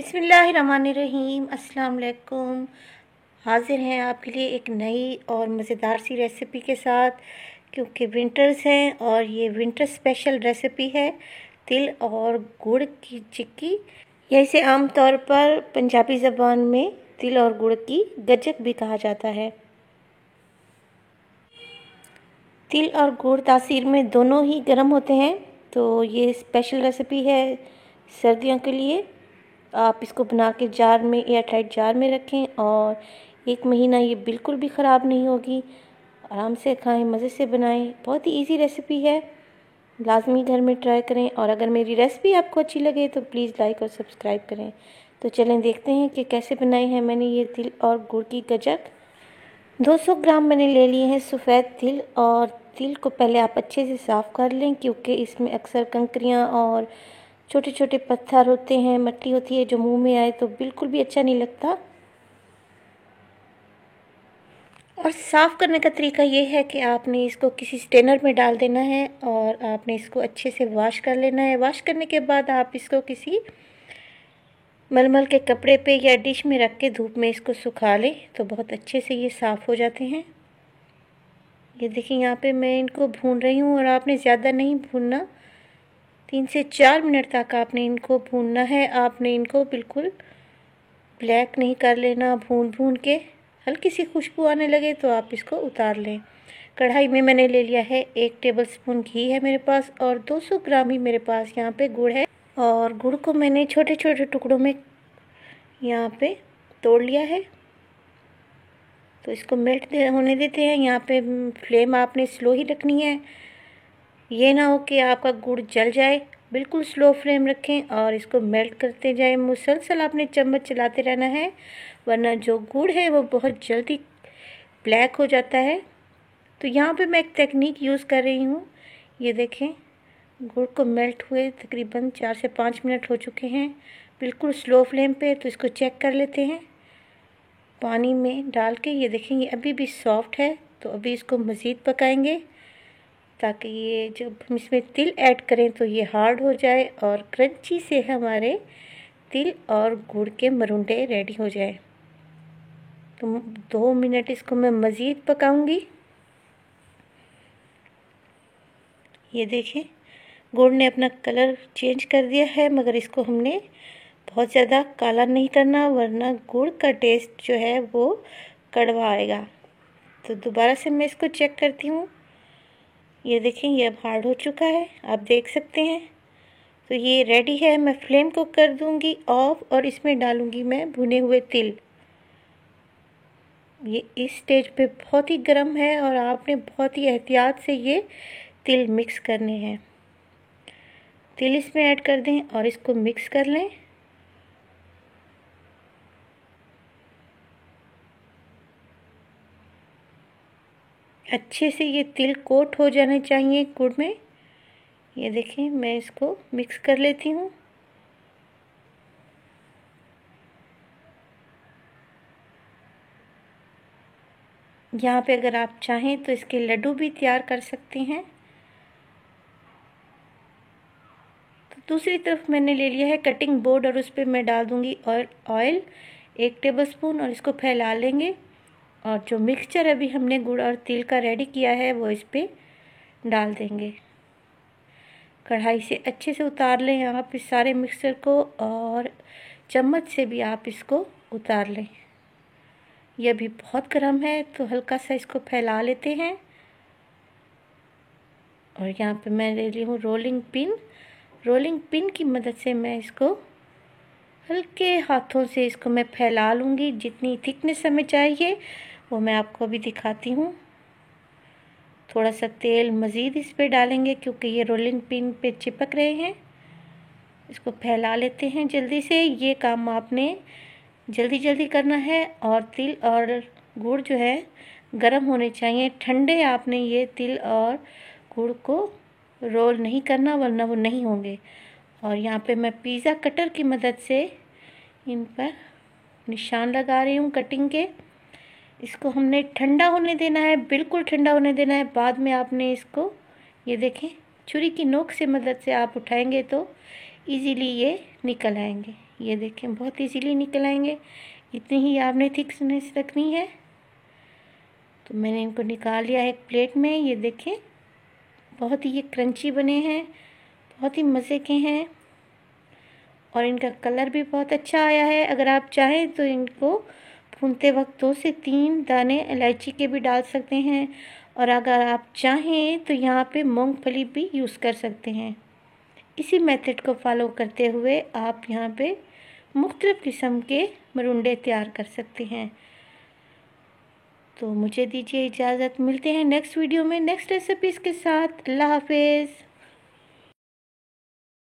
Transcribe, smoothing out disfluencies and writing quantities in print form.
बिस्मिल्लाहिर्रहमानिर्रहीम। अस्सलाम वालेकुम। हाज़िर हैं आपके लिए एक नई और मज़ेदार सी रेसिपी के साथ, क्योंकि विंटर्स हैं और ये विंटर स्पेशल रेसिपी है तिल और गुड़ की चिक्की, या इसे आम तौर पर पंजाबी ज़बान में तिल और गुड़ की गज्जक भी कहा जाता है। तिल और गुड़ तासीर में दोनों ही गर्म होते हैं, तो ये स्पेशल रेसिपी है सर्दियों के लिए। आप इसको बना के जार में, एयर टाइट जार में रखें और 1 महीना ये बिल्कुल भी ख़राब नहीं होगी। आराम से खाएं, मज़े से बनाएं। बहुत ही इजी रेसिपी है, लाजमी घर में ट्राई करें। और अगर मेरी रेसिपी आपको अच्छी लगे तो प्लीज़ लाइक और सब्सक्राइब करें। तो चलें देखते हैं कि कैसे बनाई है मैंने ये तिल और गुड़ की गज्जक। 200 ग्राम मैंने ले लिए हैं सफ़ेद तिल। और तिल को पहले आप अच्छे से साफ़ कर लें, क्योंकि इसमें अक्सर कंकरियाँ और छोटे छोटे पत्थर होते हैं, मिट्टी होती है जो मुंह में आए तो बिल्कुल भी अच्छा नहीं लगता। और साफ़ करने का तरीका ये है कि आपने इसको किसी स्ट्रेनर में डाल देना है और आपने इसको अच्छे से वॉश कर लेना है। वॉश करने के बाद आप इसको किसी मलमल के कपड़े पे या डिश में रख के धूप में इसको सुखा लें, तो बहुत अच्छे से ये साफ़ हो जाते हैं। ये देखिए, यहाँ पे मैं इनको भून रही हूँ और आपने ज़्यादा नहीं भूनना, 3 से 4 मिनट तक आपने इनको भूनना है। आपने इनको बिल्कुल ब्लैक नहीं कर लेना। भून भून के हल्की सी खुशबू आने लगे तो आप इसको उतार लें। कढ़ाई में मैंने ले लिया है 1 टेबलस्पून घी है मेरे पास, और 200 ग्राम ही मेरे पास यहाँ पे गुड़ है। और गुड़ को मैंने छोटे छोटे टुकड़ों में यहाँ पे तोड़ लिया है। तो इसको मेल्ट होने देते हैं। यहाँ पे फ्लेम आपने स्लो ही रखनी है, ये ना हो कि आपका गुड़ जल जाए। बिल्कुल स्लो फ्लेम रखें और इसको मेल्ट करते जाएं। मुसलसल आपने चम्मच चलाते रहना है, वरना जो गुड़ है वो बहुत जल्दी ब्लैक हो जाता है। तो यहाँ पे मैं एक टेक्निक यूज़ कर रही हूँ। ये देखें, गुड़ को मेल्ट हुए तकरीबन 4 से 5 मिनट हो चुके हैं, बिल्कुल स्लो फ्लेम पे। तो इसको चेक कर लेते हैं पानी में डाल के। ये देखें, ये अभी भी सॉफ्ट है, तो अभी इसको मज़ीद पकाएंगे ताकि ये जब हम इसमें तिल ऐड करें तो ये हार्ड हो जाए और क्रंची से हमारे तिल और गुड़ के मरुंडे रेडी हो जाए। तो 2 मिनट इसको मैं मज़ीद पकाऊंगी। ये देखें, गुड़ ने अपना कलर चेंज कर दिया है, मगर इसको हमने बहुत ज़्यादा काला नहीं करना, वरना गुड़ का टेस्ट जो है वो कड़वा आएगा। तो दोबारा से मैं इसको चेक करती हूँ। ये देखें, ये अब हार्ड हो चुका है, आप देख सकते हैं। तो ये रेडी है। मैं फ्लेम को कर दूंगी ऑफ और इसमें डालूंगी मैं भुने हुए तिल। ये इस स्टेज पे बहुत ही गर्म है और आपने बहुत ही एहतियात से ये तिल मिक्स करने हैं। तिल इसमें ऐड कर दें और इसको मिक्स कर लें। अच्छे से ये तिल कोट हो जाने चाहिए गुड़ में। ये देखें, मैं इसको मिक्स कर लेती हूँ। यहाँ पे अगर आप चाहें तो इसके लड्डू भी तैयार कर सकते हैं। तो दूसरी तरफ मैंने ले लिया है कटिंग बोर्ड और उस पर मैं डाल दूँगी ऑयल 1 टेबलस्पून, और इसको फैला लेंगे। और जो मिक्सचर अभी हमने गुड़ और तिल का रेडी किया है वो इस पर डाल देंगे। कढ़ाई से अच्छे से उतार लें आप इस सारे मिक्सचर को, और चम्मच से भी आप इसको उतार लें। यह भी बहुत गर्म है, तो हल्का सा इसको फैला लेते हैं। और यहाँ पे मैं ले ली हूँ रोलिंग पिन। रोलिंग पिन की मदद से मैं इसको हल्के हाथों से इसको मैं फैला लूँगी। जितनी थिकनेस हमें चाहिए वो मैं आपको अभी दिखाती हूँ। थोड़ा सा तेल मज़ीद इस पर डालेंगे, क्योंकि ये रोलिंग पिन पे चिपक रहे हैं। इसको फैला लेते हैं जल्दी से। ये काम आपने जल्दी जल्दी करना है। और तिल और गुड़ जो है गर्म होने चाहिए, ठंडे आपने ये तिल और गुड़ को रोल नहीं करना, वरना वो नहीं होंगे। और यहाँ पे मैं पिज़्ज़ा कटर की मदद से इन पर निशान लगा रही हूँ कटिंग के। इसको हमने ठंडा होने देना है, बिल्कुल ठंडा होने देना है। बाद में आपने इसको, ये देखें, छुरी की नोक से मदद से आप उठाएंगे तो इजीली ये निकल आएंगे। ये देखें बहुत इजीली निकल आएंगे। इतनी ही आपने थिकनेस रखनी है। तो मैंने इनको निकाल लिया एक प्लेट में। ये देखें बहुत ही ये क्रंची बने हैं, बहुत ही मज़े के हैं और इनका कलर भी बहुत अच्छा आया है। अगर आप चाहें तो इनको भूनते वक्त 2 से 3 दाने इलायची के भी डाल सकते हैं और अगर आप चाहें तो यहाँ पे मूंगफली भी यूज़ कर सकते हैं। इसी मेथड को फॉलो करते हुए आप यहाँ पे मुख्तलिफ़ किस्म के मरुंडे तैयार कर सकते हैं। तो मुझे दीजिए इजाज़त, मिलते हैं नेक्स्ट वीडियो में नेक्स्ट रेसिपीज़ के साथ। अल्लाह हाफिज़।